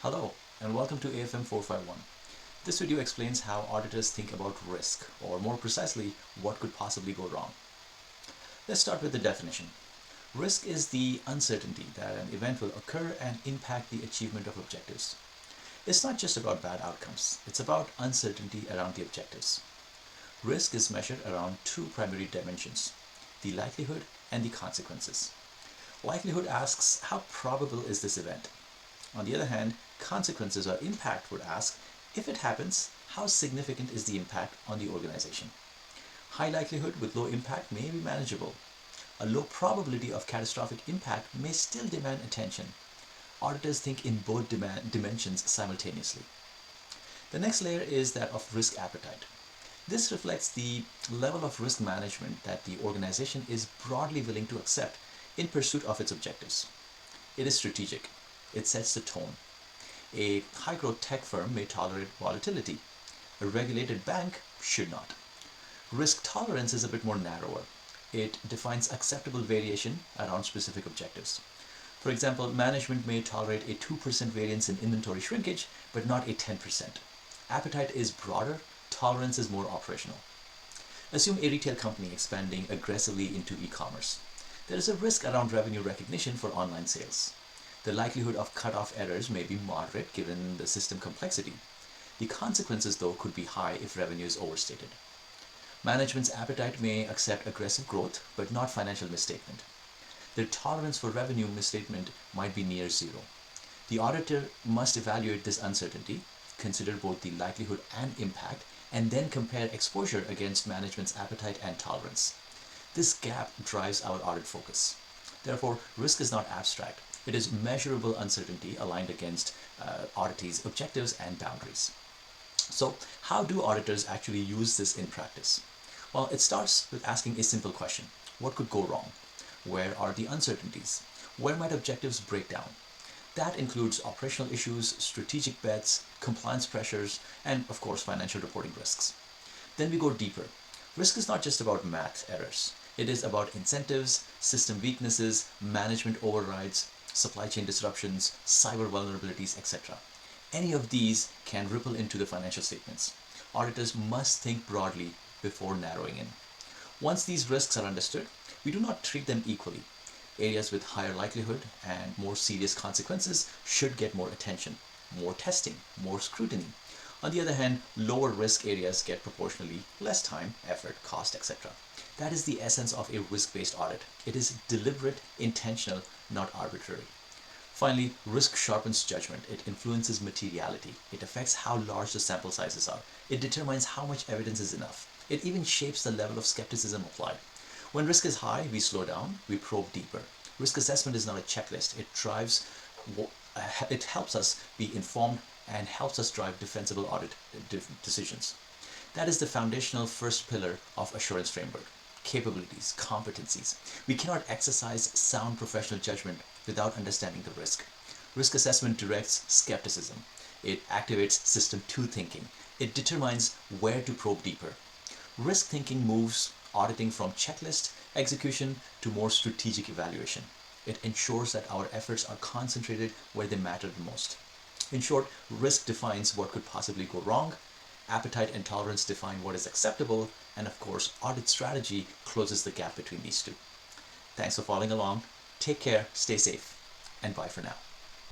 Hello and welcome to AFM 451. This video explains how auditors think about risk, or more precisely, what could possibly go wrong. Let's start with the definition. Risk is the uncertainty that an event will occur and impact the achievement of objectives. It's not just about bad outcomes, it's about uncertainty around the objectives. Risk is measured around two primary dimensions, the likelihood and the consequences. Likelihood asks, how probable is this event? On the other hand, consequences or impact would ask, if it happens, how significant is the impact on the organization? High likelihood with low impact may be manageable. A low probability of catastrophic impact may still demand attention. Auditors think in both dimensions simultaneously. The next layer is that of risk appetite. This reflects the level of risk management that the organization is broadly willing to accept in pursuit of its objectives. It is strategic. It sets the tone. A high-growth tech firm may tolerate volatility. A regulated bank should not. Risk tolerance is a bit more narrower. It defines acceptable variation around specific objectives. For example, management may tolerate a 2% variance in inventory shrinkage, but not a 10%. Appetite is broader, tolerance is more operational. Assume a retail company expanding aggressively into e-commerce. There is a risk around revenue recognition for online sales. The likelihood of cut-off errors may be moderate given the system complexity. The consequences, though, could be high if revenue is overstated. Management's appetite may accept aggressive growth, but not financial misstatement. Their tolerance for revenue misstatement might be near zero. The auditor must evaluate this uncertainty, consider both the likelihood and impact, and then compare exposure against management's appetite and tolerance. This gap drives our audit focus. Therefore, risk is not abstract. It is measurable uncertainty aligned against auditees' objectives and boundaries. So, how do auditors actually use this in practice? Well, it starts with asking a simple question. What could go wrong? Where are the uncertainties? Where might objectives break down? That includes operational issues, strategic bets, compliance pressures, and of course financial reporting risks. Then we go deeper. Risk is not just about math errors. It is about incentives, system weaknesses, management overrides, supply chain disruptions, cyber vulnerabilities, etc. Any of these can ripple into the financial statements. Auditors must think broadly before narrowing in. Once these risks are understood, we do not treat them equally. Areas with higher likelihood and more serious consequences should get more attention, more testing, more scrutiny. On the other hand, lower risk areas get proportionally less time, effort, cost, etc. That is the essence of a risk-based audit. It is deliberate, intentional, not arbitrary. Finally, risk sharpens judgment. It influences materiality. It affects how large the sample sizes are. It determines how much evidence is enough. It even shapes the level of skepticism applied. When risk is high, we slow down, we probe deeper. Risk assessment is not a checklist. It helps us be informed and helps us drive defensible audit decisions. That is the foundational first pillar of assurance framework. Capabilities, competencies. We cannot exercise sound professional judgment without understanding the risk. Risk assessment directs skepticism. It activates system 2 thinking. It determines where to probe deeper. Risk thinking moves auditing from checklist execution to more strategic evaluation. It ensures that our efforts are concentrated where they matter the most. In short, risk defines what could possibly go wrong, appetite and tolerance define what is acceptable, and of course, audit strategy closes the gap between these two. Thanks for following along. Take care, stay safe, and bye for now.